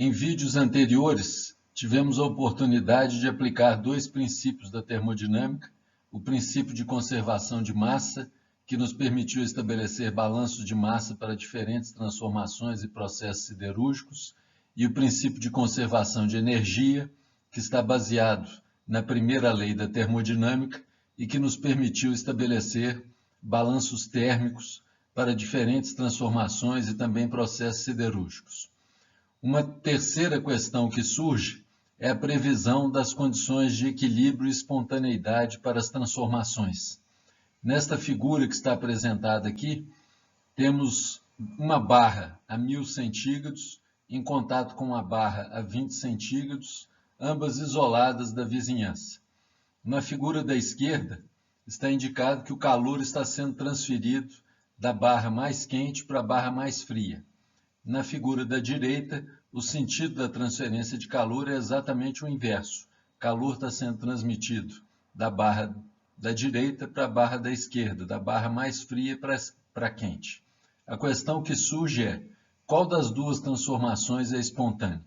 Em vídeos anteriores, tivemos a oportunidade de aplicar dois princípios da termodinâmica: o princípio de conservação de massa, que nos permitiu estabelecer balanços de massa para diferentes transformações e processos siderúrgicos, e o princípio de conservação de energia, que está baseado na primeira lei da termodinâmica e que nos permitiu estabelecer balanços térmicos para diferentes transformações e também processos siderúrgicos. Uma terceira questão que surge é a previsão das condições de equilíbrio e espontaneidade para as transformações. Nesta figura que está apresentada aqui, temos uma barra a 1000 centígrados em contato com uma barra a 20 centígrados, ambas isoladas da vizinhança. Na figura da esquerda, está indicado que o calor está sendo transferido da barra mais quente para a barra mais fria. Na figura da direita, o sentido da transferência de calor é exatamente o inverso. O calor está sendo transmitido da barra da direita para a barra da esquerda, da barra mais fria para a quente. A questão que surge é: qual das duas transformações é espontânea?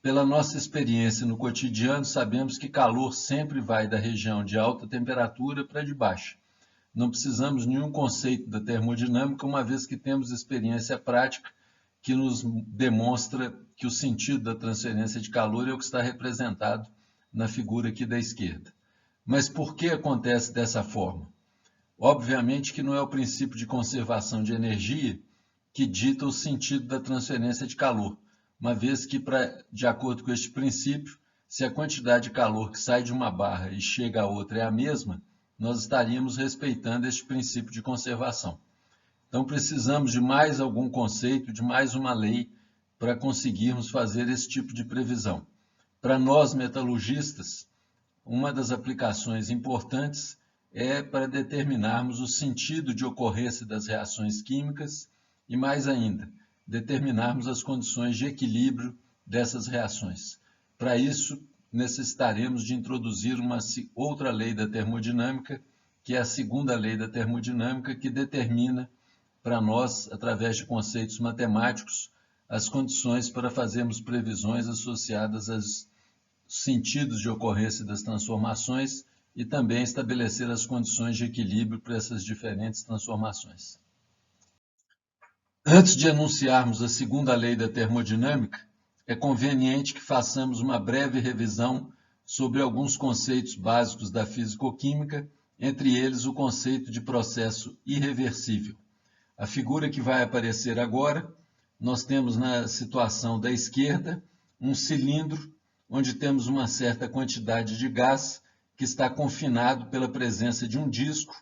Pela nossa experiência no cotidiano, sabemos que calor sempre vai da região de alta temperatura para de baixa. Não precisamos de nenhum conceito da termodinâmica, uma vez que temos experiência prática que nos demonstra que o sentido da transferência de calor é o que está representado na figura aqui da esquerda. Mas por que acontece dessa forma? Obviamente que não é o princípio de conservação de energia que dita o sentido da transferência de calor, uma vez que, de acordo com este princípio, se a quantidade de calor que sai de uma barra e chega a outra é a mesma, nós estaríamos respeitando este princípio de conservação. Então, precisamos de mais algum conceito, de mais uma lei, para conseguirmos fazer esse tipo de previsão. Para nós, metalurgistas, uma das aplicações importantes é para determinarmos o sentido de ocorrência das reações químicas e, mais ainda, determinarmos as condições de equilíbrio dessas reações. Para isso, necessitaremos de introduzir uma outra lei da termodinâmica, que é a segunda lei da termodinâmica, que determina para nós, através de conceitos matemáticos, as condições para fazermos previsões associadas aos sentidos de ocorrência das transformações e também estabelecer as condições de equilíbrio para essas diferentes transformações. Antes de anunciarmos a segunda lei da termodinâmica, é conveniente que façamos uma breve revisão sobre alguns conceitos básicos da físico-química, entre eles o conceito de processo irreversível. A figura que vai aparecer agora, nós temos na situação da esquerda um cilindro onde temos uma certa quantidade de gás que está confinado pela presença de um disco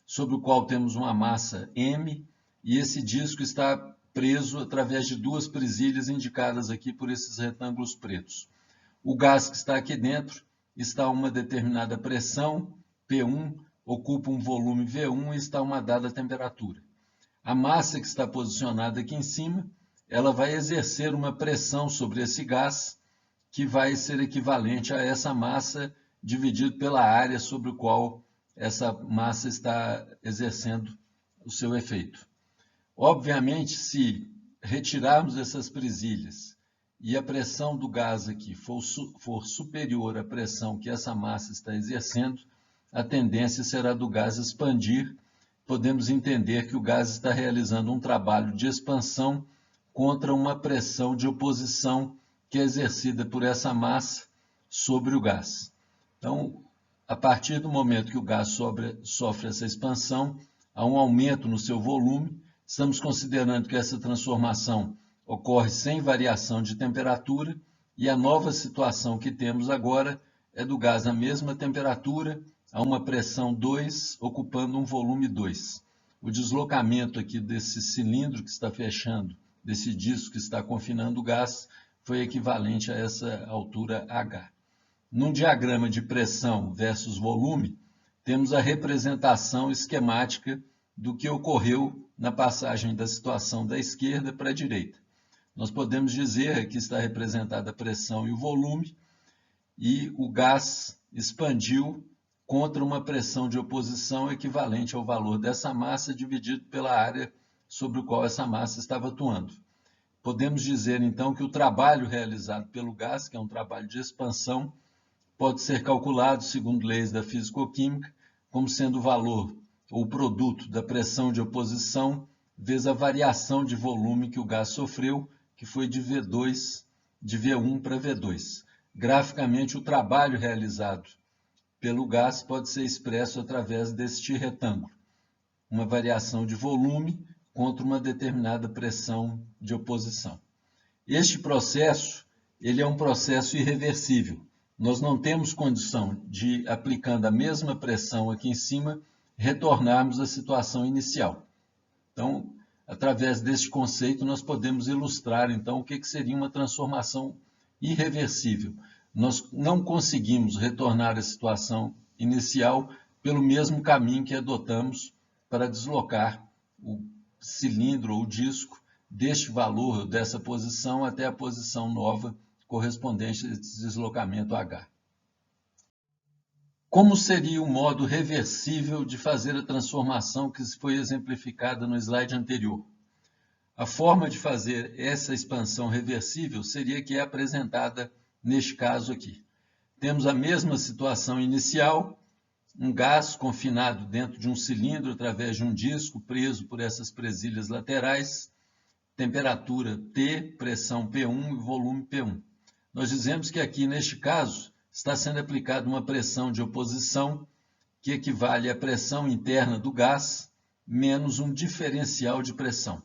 sobre o qual temos uma massa m, e esse disco está preso através de duas presilhas indicadas aqui por esses retângulos pretos. O gás que está aqui dentro está a uma determinada pressão, P1, ocupa um volume V1 e está a uma dada temperatura. A massa que está posicionada aqui em cima, ela vai exercer uma pressão sobre esse gás que vai ser equivalente a essa massa dividido pela área sobre o qual essa massa está exercendo o seu efeito. Obviamente, se retirarmos essas presilhas e a pressão do gás aqui for superior à pressão que essa massa está exercendo, a tendência será do gás expandir. Podemos entender que o gás está realizando um trabalho de expansão contra uma pressão de oposição que é exercida por essa massa sobre o gás. Então, a partir do momento que o gás sofre essa expansão, há um aumento no seu volume. Estamos considerando que essa transformação ocorre sem variação de temperatura, e a nova situação que temos agora é do gás à mesma temperatura, a uma pressão 2, ocupando um volume 2. O deslocamento aqui desse cilindro que está fechando, desse disco que está confinando o gás, foi equivalente a essa altura H. Num diagrama de pressão versus volume, temos a representação esquemática do que ocorreu na passagem da situação da esquerda para a direita. Nós podemos dizer que está representada a pressão e o volume, e o gás expandiu contra uma pressão de oposição equivalente ao valor dessa massa dividido pela área sobre o qual essa massa estava atuando. podemos dizer então que o trabalho realizado pelo gás, que é um trabalho de expansão, pode ser calculado, segundo leis da fisicoquímica, como sendo o valor ou produto da pressão de oposição vezes a variação de volume que o gás sofreu, que foi de V1 para V2. Graficamente, o trabalho realizado pelo gás pode ser expresso através deste retângulo, uma variação de volume contra uma determinada pressão de oposição. Este processo, ele é um processo irreversível. Nós não temos condição de, aplicando a mesma pressão aqui em cima, retornarmos à situação inicial. Então, através deste conceito, nós podemos ilustrar, então, o que seria uma transformação irreversível. Nós não conseguimos retornar à situação inicial pelo mesmo caminho que adotamos para deslocar o cilindro ou disco deste valor, dessa posição, até a posição nova correspondente a esse deslocamento H. Como seria o modo reversível de fazer a transformação que foi exemplificada no slide anterior? A forma de fazer essa expansão reversível seria que é apresentada neste caso aqui. Temos a mesma situação inicial, um gás confinado dentro de um cilindro através de um disco preso por essas presilhas laterais, temperatura T, pressão P1 e volume P1. Nós dizemos que aqui, neste caso, está sendo aplicada uma pressão de oposição que equivale à pressão interna do gás menos um diferencial de pressão.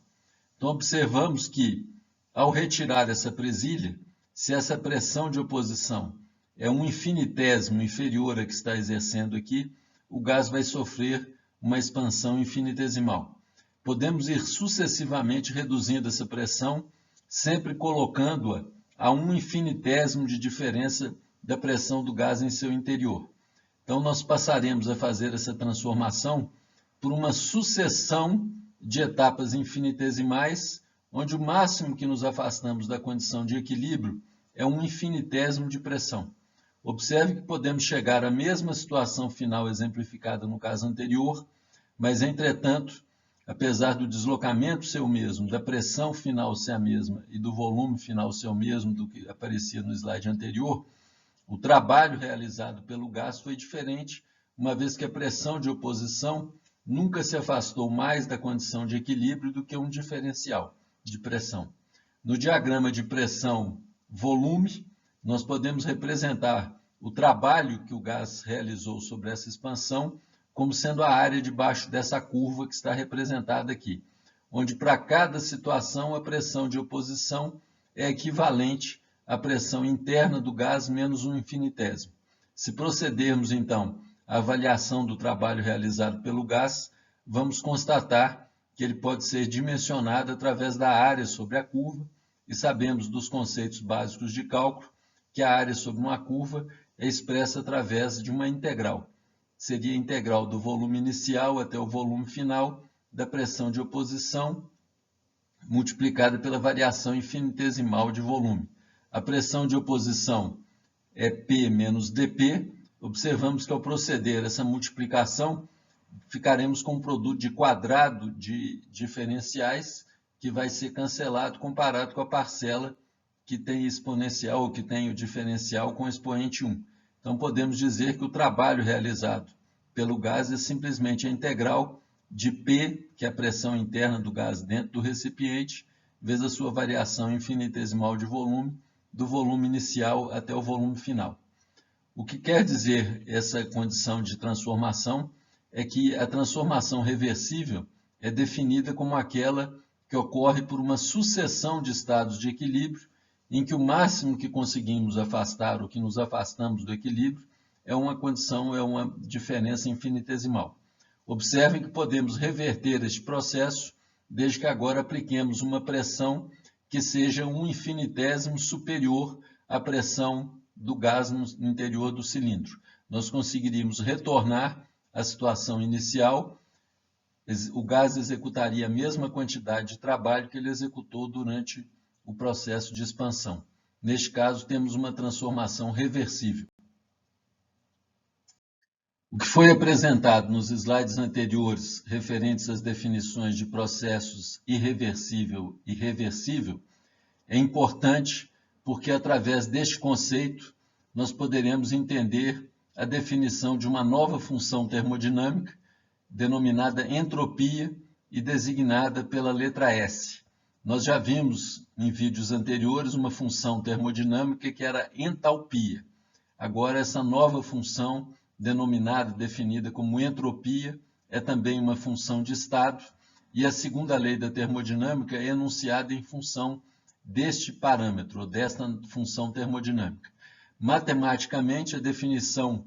Então, observamos que, ao retirar essa presilha, se essa pressão de oposição é um infinitésimo inferior à que está exercendo aqui, o gás vai sofrer uma expansão infinitesimal. Podemos ir sucessivamente reduzindo essa pressão, sempre colocando-a a um infinitésimo de diferença da pressão do gás em seu interior. Então, nós passaremos a fazer essa transformação por uma sucessão de etapas infinitesimais, onde o máximo que nos afastamos da condição de equilíbrio é um infinitésimo de pressão. Observe que podemos chegar à mesma situação final exemplificada no caso anterior, mas, entretanto, apesar do deslocamento ser o mesmo, da pressão final ser a mesma e do volume final ser o mesmo do que aparecia no slide anterior, o trabalho realizado pelo gás foi diferente, uma vez que a pressão de oposição nunca se afastou mais da condição de equilíbrio do que um diferencial de pressão. No diagrama de pressão-volume, nós podemos representar o trabalho que o gás realizou sobre essa expansão como sendo a área debaixo dessa curva que está representada aqui, onde para cada situação a pressão de oposição é equivalente à pressão interna do gás menos um infinitésimo. Se procedermos, então, à avaliação do trabalho realizado pelo gás, vamos constatar que ele pode ser dimensionado através da área sobre a curva, e sabemos dos conceitos básicos de cálculo que a área sobre uma curva é expressa através de uma integral. Seria a integral do volume inicial até o volume final da pressão de oposição multiplicada pela variação infinitesimal de volume. A pressão de oposição é P menos dP. Observamos que ao proceder essa multiplicação, ficaremos com um produto de quadrado de diferenciais que vai ser cancelado comparado com a parcela que tem exponencial ou que tem o diferencial com expoente 1. Então, podemos dizer que o trabalho realizado pelo gás é simplesmente a integral de P, que é a pressão interna do gás dentro do recipiente, vezes a sua variação infinitesimal de volume, do volume inicial até o volume final. O que quer dizer essa condição de transformação é que a transformação reversível é definida como aquela que ocorre por uma sucessão de estados de equilíbrio em que o máximo que conseguimos afastar ou que nos afastamos do equilíbrio é uma condição, é uma diferença infinitesimal. Observem que podemos reverter este processo desde que agora apliquemos uma pressão que seja um infinitésimo superior à pressão do gás no interior do cilindro. Nós conseguiríamos retornar à situação inicial, o gás executaria a mesma quantidade de trabalho que ele executou durante o processo de expansão. Neste caso, temos uma transformação reversível. O que foi apresentado nos slides anteriores, referentes às definições de processos irreversível e reversível, É importante porque, através deste conceito, nós poderemos entender a definição de uma nova função termodinâmica, denominada entropia e designada pela letra S. Nós já vimos em vídeos anteriores uma função termodinâmica que era entalpia. Agora, essa nova função, denominada, definida como entropia, é também uma função de estado, e a segunda lei da termodinâmica é enunciada em função deste parâmetro, ou desta função termodinâmica. Matematicamente, a definição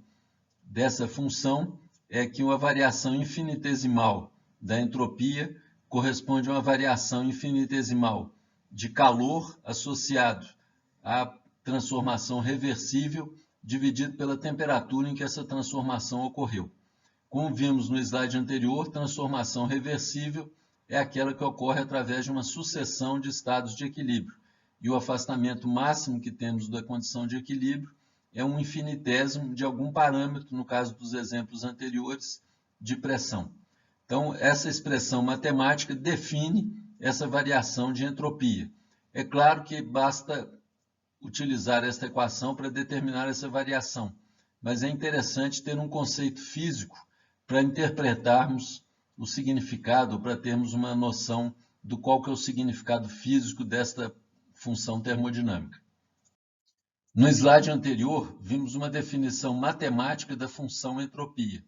dessa função é que uma variação infinitesimal da entropia corresponde a uma variação infinitesimal de calor associado à transformação reversível dividido pela temperatura em que essa transformação ocorreu. Como vimos no slide anterior, transformação reversível é aquela que ocorre através de uma sucessão de estados de equilíbrio, e o afastamento máximo que temos da condição de equilíbrio é um infinitésimo de algum parâmetro, no caso dos exemplos anteriores, de pressão. Então, essa expressão matemática define essa variação de entropia. É claro que basta utilizar esta equação para determinar essa variação, mas é interessante ter um conceito físico para interpretarmos o significado, para termos uma noção do qual que é o significado físico desta função termodinâmica. No slide anterior, vimos uma definição matemática da função entropia.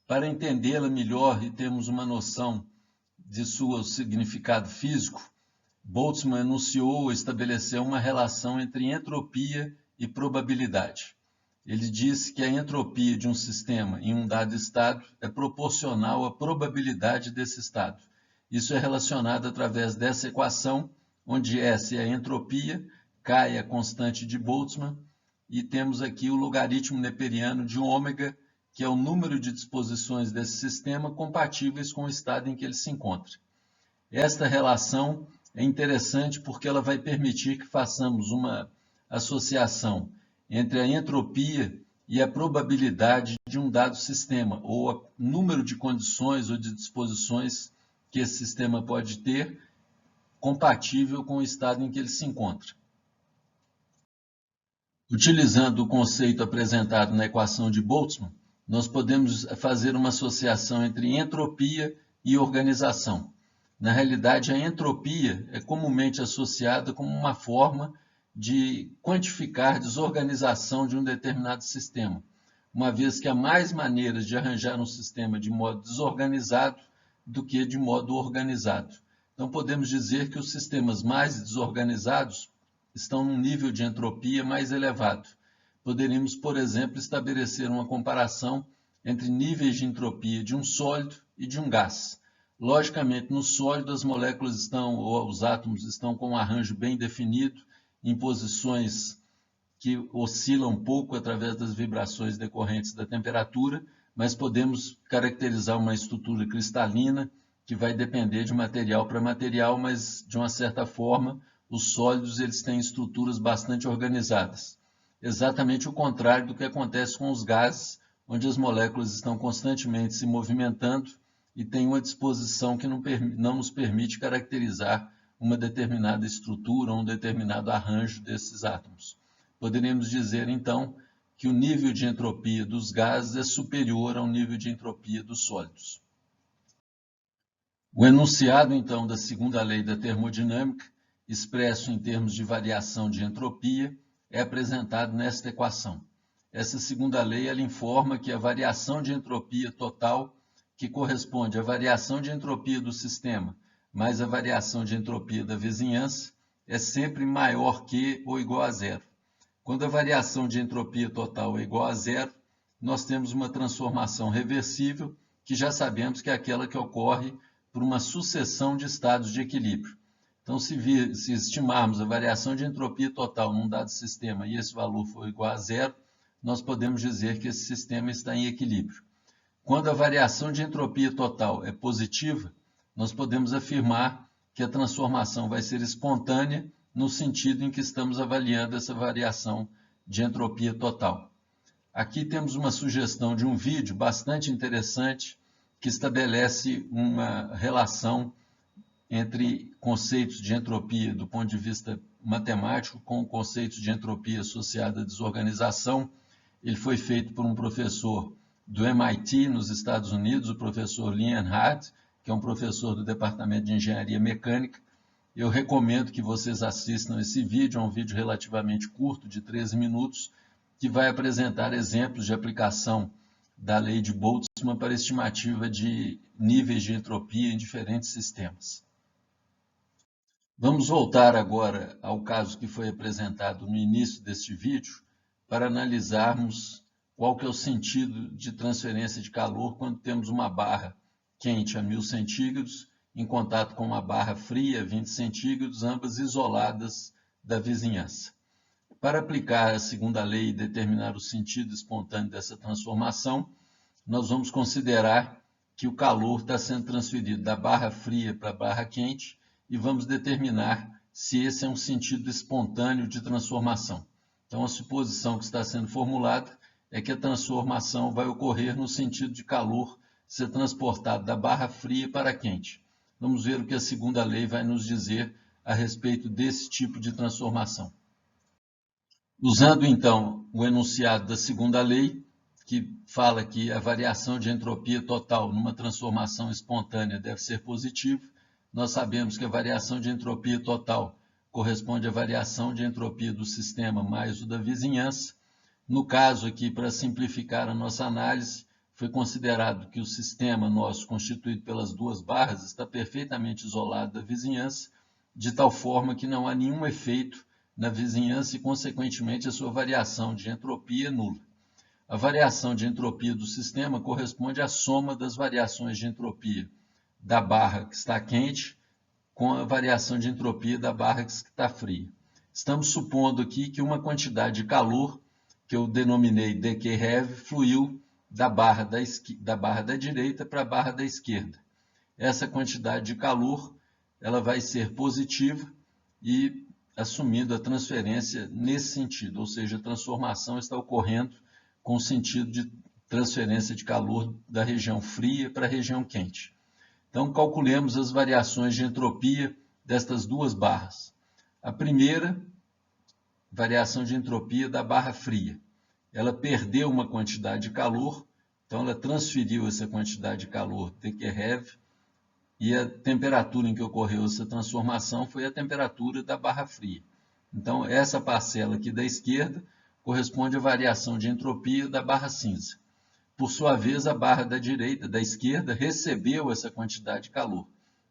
Para entendê-la melhor e termos uma noção de seu significado físico, Boltzmann enunciou ou estabeleceu uma relação entre entropia e probabilidade. Ele disse que a entropia de um sistema em um dado estado é proporcional à probabilidade desse estado. Isso é relacionado através dessa equação, onde S é a entropia, K é a constante de Boltzmann, e temos aqui o logaritmo neperiano de ômega, que é o número de disposições desse sistema compatíveis com o estado em que ele se encontra. Esta relação é interessante porque ela vai permitir que façamos uma associação entre a entropia e a probabilidade de um dado sistema, ou o número de condições ou de disposições que esse sistema pode ter, compatível com o estado em que ele se encontra. Utilizando o conceito apresentado na equação de Boltzmann, nós podemos fazer uma associação entre entropia e organização. Na realidade, a entropia é comumente associada como uma forma de quantificar a desorganização de um determinado sistema, uma vez que há mais maneiras de arranjar um sistema de modo desorganizado do que de modo organizado. Então, podemos dizer que os sistemas mais desorganizados estão num nível de entropia mais elevado. Poderíamos, por exemplo, estabelecer uma comparação entre níveis de entropia de um sólido e de um gás. Logicamente, no sólido as moléculas estão, ou os átomos estão com um arranjo bem definido, em posições que oscilam um pouco através das vibrações decorrentes da temperatura, mas podemos caracterizar uma estrutura cristalina que vai depender de material para material, mas de uma certa forma os sólidos eles têm estruturas bastante organizadas. Exatamente o contrário do que acontece com os gases, onde as moléculas estão constantemente se movimentando e têm uma disposição que não nos permite caracterizar uma determinada estrutura ou um determinado arranjo desses átomos. Poderíamos dizer, então, que o nível de entropia dos gases é superior ao nível de entropia dos sólidos. O enunciado, então, da segunda lei da termodinâmica, expresso em termos de variação de entropia, é apresentado nesta equação. Essa segunda lei ela informa que a variação de entropia total, que corresponde à variação de entropia do sistema mais a variação de entropia da vizinhança, é sempre maior que ou igual a zero. Quando a variação de entropia total é igual a zero, nós temos uma transformação reversível, que já sabemos que é aquela que ocorre por uma sucessão de estados de equilíbrio. Então, se estimarmos a variação de entropia total num dado sistema e esse valor for igual a zero, nós podemos dizer que esse sistema está em equilíbrio. Quando a variação de entropia total é positiva, nós podemos afirmar que a transformação vai ser espontânea no sentido em que estamos avaliando essa variação de entropia total. Aqui temos uma sugestão de um vídeo bastante interessante que estabelece uma relação entre conceitos de entropia do ponto de vista matemático com conceitos de entropia associada à desorganização. Ele foi feito por um professor do MIT, nos Estados Unidos, o professor Lienhard, que é um professor do Departamento de Engenharia Mecânica. Eu recomendo que vocês assistam esse vídeo, é um vídeo relativamente curto, de 13 minutos, que vai apresentar exemplos de aplicação da lei de Boltzmann para estimativa de níveis de entropia em diferentes sistemas. Vamos voltar agora ao caso que foi apresentado no início deste vídeo para analisarmos qual que é o sentido de transferência de calor quando temos uma barra quente a 1000 centígrados em contato com uma barra fria a 20 centígrados, ambas isoladas da vizinhança. Para aplicar a segunda lei e determinar o sentido espontâneo dessa transformação, nós vamos considerar que o calor está sendo transferido da barra fria para a barra quente e vamos determinar se esse é um sentido espontâneo de transformação. Então, a suposição que está sendo formulada é que a transformação vai ocorrer no sentido de calor ser transportado da barra fria para a quente. Vamos ver o que a segunda lei vai nos dizer a respeito desse tipo de transformação. Usando, então, o enunciado da segunda lei, que fala que a variação de entropia total numa transformação espontânea deve ser positiva, nós sabemos que a variação de entropia total corresponde à variação de entropia do sistema mais o da vizinhança. No caso aqui, para simplificar a nossa análise, foi considerado que o sistema nosso, constituído pelas duas barras, está perfeitamente isolado da vizinhança, de tal forma que não há nenhum efeito na vizinhança e, consequentemente, a sua variação de entropia é nula. A variação de entropia do sistema corresponde à soma das variações de entropia da barra que está quente com a variação de entropia da barra que está fria. Estamos supondo aqui que uma quantidade de calor, que eu denominei dqHev, fluiu da barra da direita para a barra da esquerda. Essa quantidade de calor ela vai ser positiva e assumindo a transferência nesse sentido, ou seja, a transformação está ocorrendo com o sentido de transferência de calor da região fria para a região quente. Então, calculemos as variações de entropia destas duas barras. A primeira, variação de entropia da barra fria. Ela perdeu uma quantidade de calor, então ela transferiu essa quantidade de calor dqHev, e a temperatura em que ocorreu essa transformação foi a temperatura da barra fria. Então, essa parcela aqui da esquerda corresponde à variação de entropia da barra cinza. Por sua vez, a barra da esquerda, recebeu essa quantidade de calor.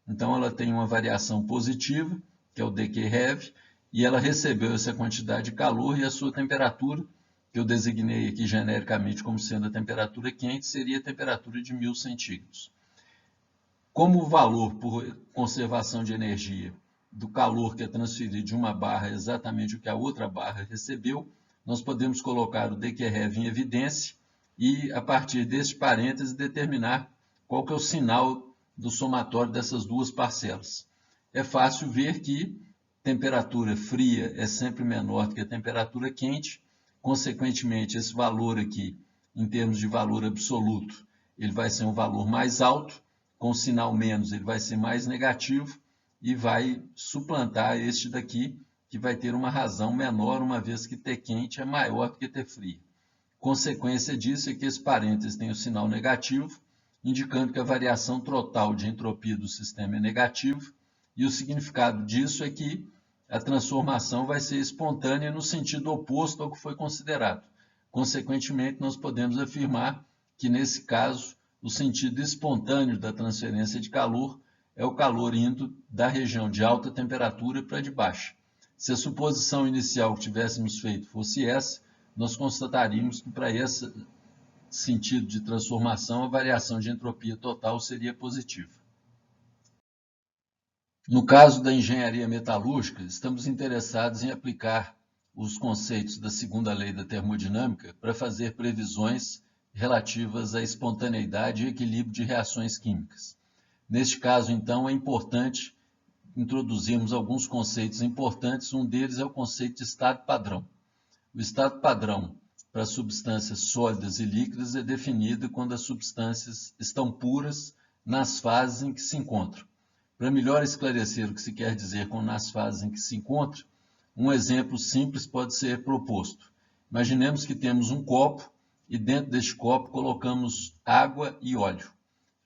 Então, ela tem uma variação positiva, que é o dqHev, e ela recebeu essa quantidade de calor e a sua temperatura, que eu designei aqui genericamente como sendo a temperatura quente, seria a temperatura de 1000 centígrados. Como o valor por conservação de energia do calor que é transferido de uma barra é exatamente o que a outra barra recebeu, nós podemos colocar o dqHev em evidência e, a partir deste parêntese, determinar qual que é o sinal do somatório dessas duas parcelas. É fácil ver que temperatura fria é sempre menor do que a temperatura quente, consequentemente, esse valor aqui, em termos de valor absoluto, ele vai ser um valor mais alto, com o sinal menos ele vai ser mais negativo e vai suplantar este daqui, que vai ter uma razão menor, uma vez que T quente é maior do que T frio. Consequência disso é que esse parêntese tem o sinal negativo, indicando que a variação total de entropia do sistema é negativa, e o significado disso é que a transformação vai ser espontânea no sentido oposto ao que foi considerado. Consequentemente, nós podemos afirmar que, nesse caso, o sentido espontâneo da transferência de calor é o calor indo da região de alta temperatura para de baixa. Se a suposição inicial que tivéssemos feito fosse essa, nós constataríamos que para esse sentido de transformação, a variação de entropia total seria positiva. No caso da engenharia metalúrgica, estamos interessados em aplicar os conceitos da segunda lei da termodinâmica para fazer previsões relativas à espontaneidade e equilíbrio de reações químicas. Neste caso, então, é importante introduzirmos alguns conceitos importantes. Um deles é o conceito de estado padrão. O estado padrão para substâncias sólidas e líquidas é definido quando as substâncias estão puras nas fases em que se encontram. Para melhor esclarecer o que se quer dizer com nas fases em que se encontra, um exemplo simples pode ser proposto. Imaginemos que temos um copo e dentro deste copo colocamos água e óleo,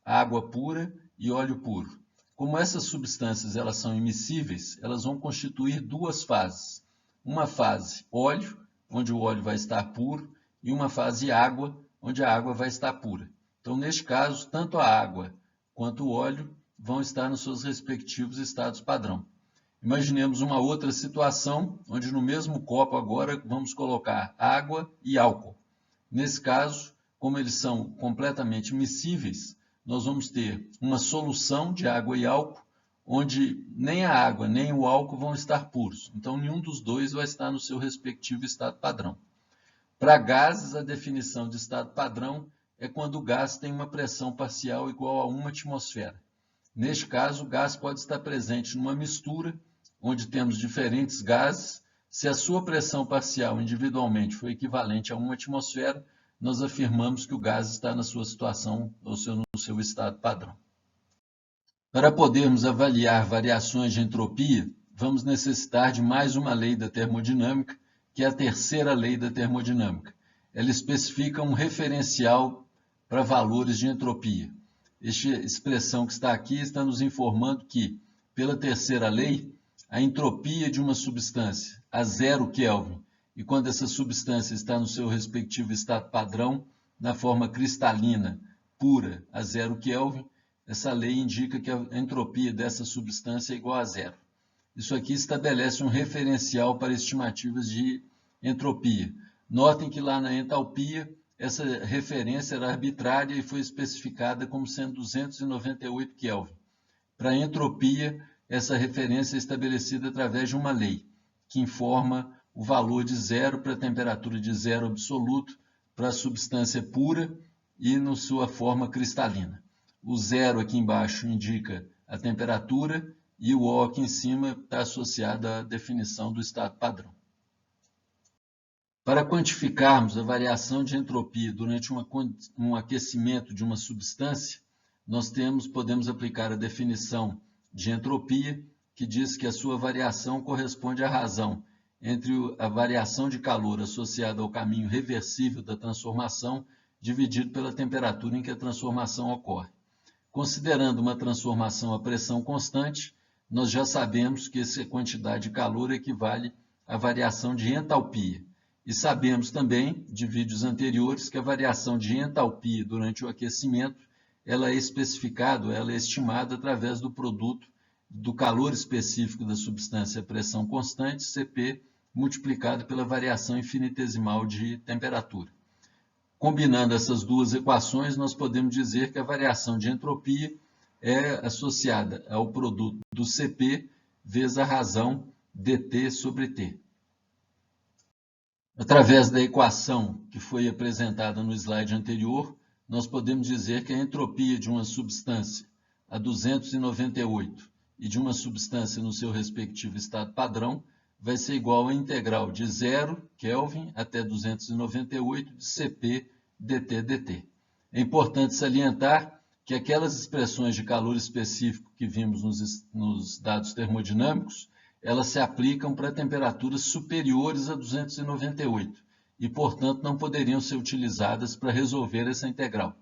água pura e óleo puro. Como essas substâncias elas são immiscíveis, elas vão constituir duas fases. Uma fase óleo, onde o óleo vai estar puro, e uma fase água, onde a água vai estar pura. Então, neste caso, tanto a água quanto o óleo vão estar nos seus respectivos estados padrão. Imaginemos uma outra situação, onde no mesmo copo agora vamos colocar água e álcool. Nesse caso, como eles são completamente miscíveis, nós vamos ter uma solução de água e álcool, onde nem a água nem o álcool vão estar puros. Então, nenhum dos dois vai estar no seu respectivo estado padrão. Para gases, a definição de estado padrão é quando o gás tem uma pressão parcial igual a 1 atmosfera. Neste caso, o gás pode estar presente numa mistura, onde temos diferentes gases. Se a sua pressão parcial individualmente for equivalente a 1 atmosfera, nós afirmamos que o gás está na sua situação ou no seu estado padrão. Para podermos avaliar variações de entropia, vamos necessitar de mais uma lei da termodinâmica, que é a terceira lei da termodinâmica. Ela especifica um referencial para valores de entropia. Esta expressão que está aqui está nos informando que, pela terceira lei, a entropia de uma substância a 0 Kelvin, e quando essa substância está no seu respectivo estado padrão, na forma cristalina pura a 0 Kelvin, essa lei indica que a entropia dessa substância é igual a 0. Isso aqui estabelece um referencial para estimativas de entropia. Notem que lá na entalpia, essa referência era arbitrária e foi especificada como sendo 298 Kelvin. Para a entropia, essa referência é estabelecida através de uma lei, que informa o valor de 0 para a temperatura de 0 absoluto para a substância pura e na sua forma cristalina. O 0 aqui embaixo indica a temperatura e o O aqui em cima está associado à definição do estado padrão. Para quantificarmos a variação de entropia durante um aquecimento de uma substância, nós podemos aplicar a definição de entropia, que diz que a sua variação corresponde à razão entre a variação de calor associada ao caminho reversível da transformação, dividido pela temperatura em que a transformação ocorre. Considerando uma transformação a pressão constante, nós já sabemos que essa quantidade de calor equivale à variação de entalpia. E sabemos também, de vídeos anteriores, que a variação de entalpia durante o aquecimento ela é especificada, ela é estimada através do produto do calor específico da substância a pressão constante, Cp, multiplicado pela variação infinitesimal de temperatura. Combinando essas duas equações, nós podemos dizer que a variação de entropia é associada ao produto do Cp vezes a razão dt sobre T. Através da equação que foi apresentada no slide anterior, nós podemos dizer que a entropia de uma substância a 298 e de uma substância no seu respectivo estado padrão vai ser igual à integral de 0 Kelvin até 298 de Cp dt dt. É importante salientar que aquelas expressões de calor específico que vimos nos dados termodinâmicos, elas se aplicam para temperaturas superiores a 298 e, portanto, não poderiam ser utilizadas para resolver essa integral.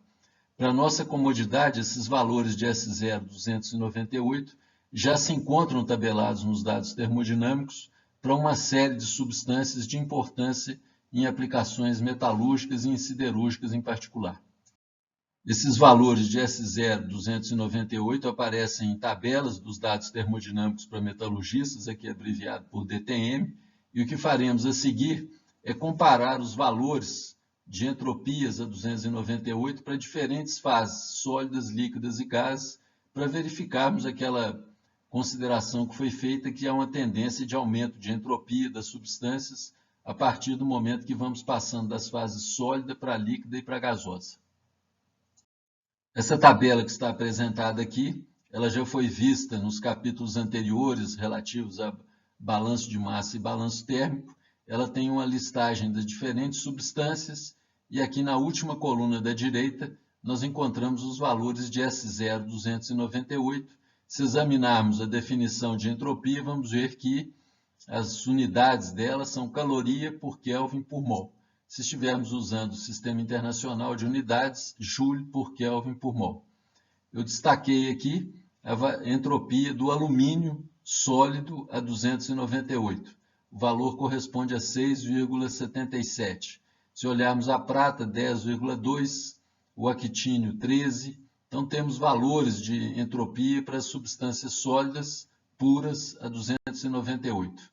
Para nossa comodidade, esses valores de S0 298 já se encontram tabelados nos dados termodinâmicos para uma série de substâncias de importância em aplicações metalúrgicas e em siderúrgicas em particular. Esses valores de S0 298 aparecem em tabelas dos dados termodinâmicos para metalurgistas, aqui abreviado por DTM, e o que faremos a seguir é comparar os valores de entropias a 298 para diferentes fases, sólidas, líquidas e gases, para verificarmos aquela consideração que foi feita, que há uma tendência de aumento de entropia das substâncias a partir do momento que vamos passando das fases sólida para líquida e para gasosa. Essa tabela que está apresentada aqui, ela já foi vista nos capítulos anteriores relativos a balanço de massa e balanço térmico. Ela tem uma listagem das diferentes substâncias e aqui na última coluna da direita nós encontramos os valores de S0 298, Se examinarmos a definição de entropia, vamos ver que as unidades dela são caloria por Kelvin por mol. Se estivermos usando o Sistema Internacional de Unidades, Joule por Kelvin por mol. Eu destaquei aqui a entropia do alumínio sólido a 298. O valor corresponde a 6,77. Se olharmos a prata, 10,2, o actínio, 13. Então, temos valores de entropia para as substâncias sólidas puras a 298.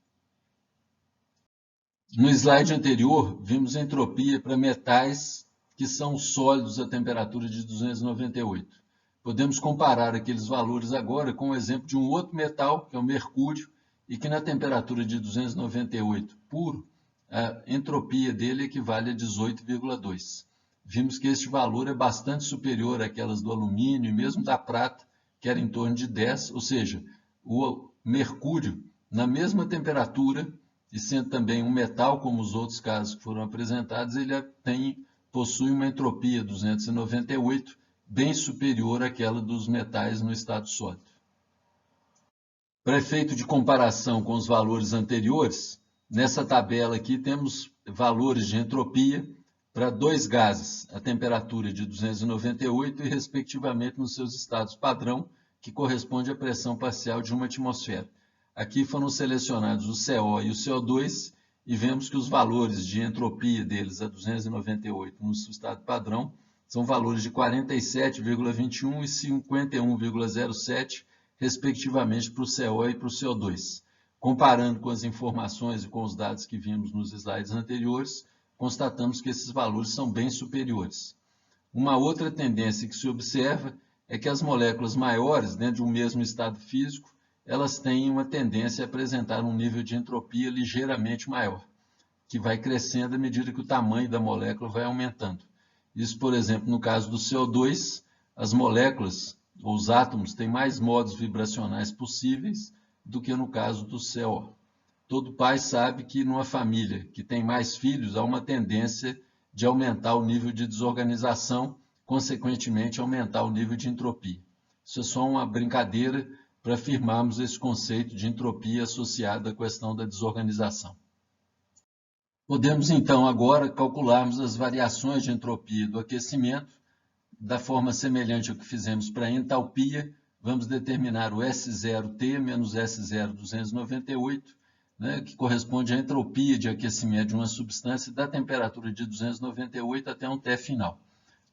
No slide anterior, vimos a entropia para metais que são sólidos a temperatura de 298. Podemos comparar aqueles valores agora com o exemplo de um outro metal, que é o mercúrio, e que na temperatura de 298 puro, a entropia dele equivale a 18,2. Vimos que este valor é bastante superior àquelas do alumínio e mesmo da prata, que era em torno de 10, ou seja, o mercúrio, na mesma temperatura, e sendo também um metal, como os outros casos que foram apresentados, ele possui uma entropia 298, bem superior àquela dos metais no estado sólido. Para efeito de comparação com os valores anteriores, nessa tabela aqui temos valores de entropia para dois gases, a temperatura de 298 e, respectivamente, nos seus estados padrão, que corresponde à pressão parcial de uma atmosfera. Aqui foram selecionados o CO e o CO2 e vemos que os valores de entropia deles a 298 no seu estado padrão são valores de 47,21 e 51,07, respectivamente, para o CO e para o CO2. Comparando com as informações e com os dados que vimos nos slides anteriores, constatamos que esses valores são bem superiores. Uma outra tendência que se observa é que as moléculas maiores, dentro de um mesmo estado físico, elas têm uma tendência a apresentar um nível de entropia ligeiramente maior, que vai crescendo à medida que o tamanho da molécula vai aumentando. Isso, por exemplo, no caso do CO2, as moléculas, ou os átomos, têm mais modos vibracionais possíveis do que no caso do CO. Todo pai sabe que numa família que tem mais filhos, há uma tendência de aumentar o nível de desorganização, consequentemente aumentar o nível de entropia. Isso é só uma brincadeira para afirmarmos esse conceito de entropia associado à questão da desorganização. Podemos, então, agora calcularmos as variações de entropia do aquecimento da forma semelhante ao que fizemos para a entalpia. Vamos determinar o S0T menos S0 que corresponde à entropia de aquecimento de uma substância da temperatura de 298 até um T final.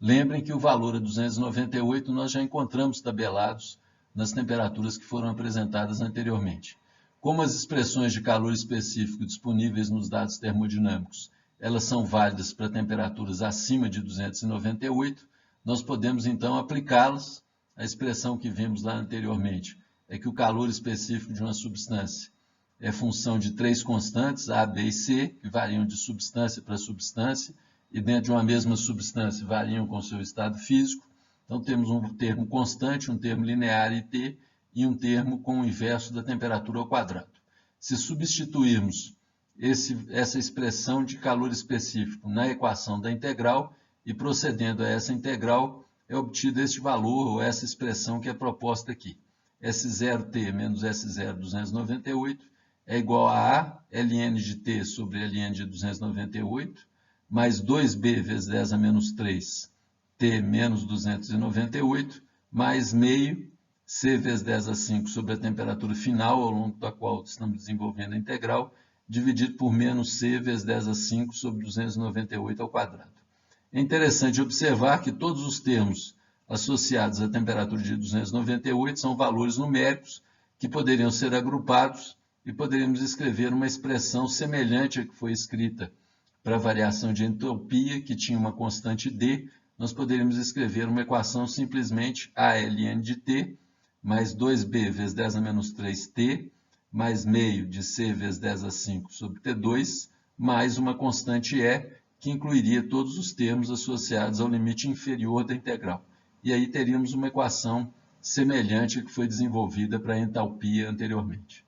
Lembrem que o valor a 298 nós já encontramos tabelados nas temperaturas que foram apresentadas anteriormente. Como as expressões de calor específico disponíveis nos dados termodinâmicos, elas são válidas para temperaturas acima de 298, nós podemos então aplicá-las. A expressão que vimos lá anteriormente é que o calor específico de uma substância é função de três constantes, A, B e C, que variam de substância para substância, e dentro de uma mesma substância variam com seu estado físico. Então, temos um termo constante, um termo linear IT e um termo com o inverso da temperatura ao quadrado. Se substituirmos essa expressão de calor específico na equação da integral e procedendo a essa integral, é obtido este valor ou essa expressão que é proposta aqui. S0T menos S0 é igual a ln de T sobre ln de 298, mais 2B vezes 10 a menos 3, T menos 298, mais meio C vezes 10 a 5 sobre a temperatura final, ao longo da qual estamos desenvolvendo a integral, dividido por menos C vezes 10 a 5 sobre 298 ao quadrado. É interessante observar que todos os termos associados à temperatura de 298 são valores numéricos que poderiam ser agrupados e poderíamos escrever uma expressão semelhante à que foi escrita para a variação de entropia, que tinha uma constante D. Nós poderíamos escrever uma equação simplesmente ALN de T mais 2B vezes 10 a menos 3T mais meio de C vezes 10 a 5 sobre T2 mais uma constante E, que incluiria todos os termos associados ao limite inferior da integral. E aí teríamos uma equação semelhante à que foi desenvolvida para a entalpia anteriormente.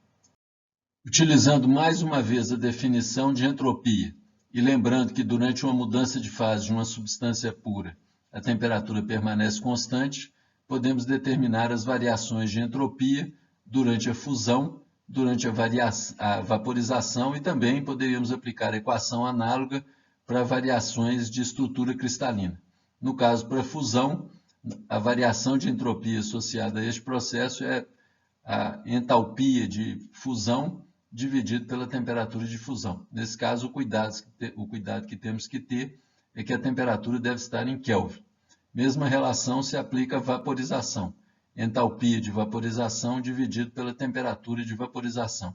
Utilizando mais uma vez a definição de entropia, e lembrando que durante uma mudança de fase de uma substância pura, a temperatura permanece constante, podemos determinar as variações de entropia durante a fusão, durante a vaporização, e também poderíamos aplicar a equação análoga para variações de estrutura cristalina. No caso, para fusão, a variação de entropia associada a este processo é a entalpia de fusão dividido pela temperatura de fusão. Nesse caso, o cuidado que temos que ter é que a temperatura deve estar em Kelvin. Mesma relação se aplica à vaporização. Entalpia de vaporização dividido pela temperatura de vaporização.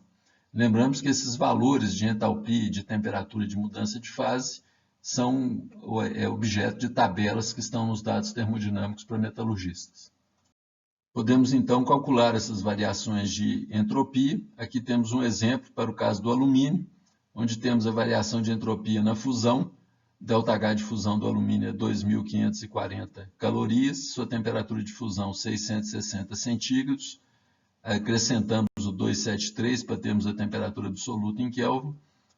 Lembramos que esses valores de entalpia e de temperatura de mudança de fase são objeto de tabelas que estão nos dados termodinâmicos para metalurgistas. Podemos então calcular essas variações de entropia. Aqui temos um exemplo para o caso do alumínio, onde temos a variação de entropia na fusão. ΔH de fusão do alumínio é 2.540 calorias, sua temperatura de fusão 660 centígrados. Acrescentamos o 273 para termos a temperatura absoluta em Kelvin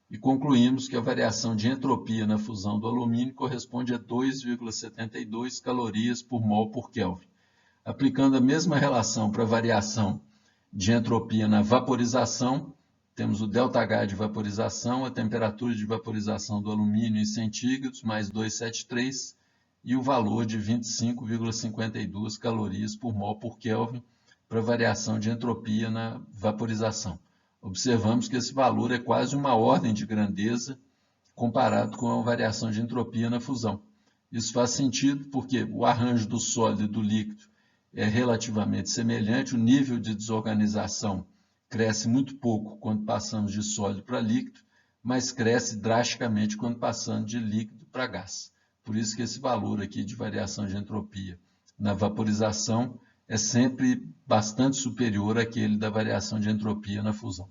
e concluímos que a variação de entropia na fusão do alumínio corresponde a 2,72 calorias por mol por Kelvin. Aplicando a mesma relação para a variação de entropia na vaporização, temos o ΔH de vaporização, a temperatura de vaporização do alumínio em centígrados, mais 273, e o valor de 25,52 calorias por mol por Kelvin para a variação de entropia na vaporização. Observamos que esse valor é quase uma ordem de grandeza comparado com a variação de entropia na fusão. Isso faz sentido porque o arranjo do sólido e do líquido é relativamente semelhante, o nível de desorganização cresce muito pouco quando passamos de sólido para líquido, mas cresce drasticamente quando passamos de líquido para gás. Por isso que esse valor aqui de variação de entropia na vaporização é sempre bastante superior àquele da variação de entropia na fusão.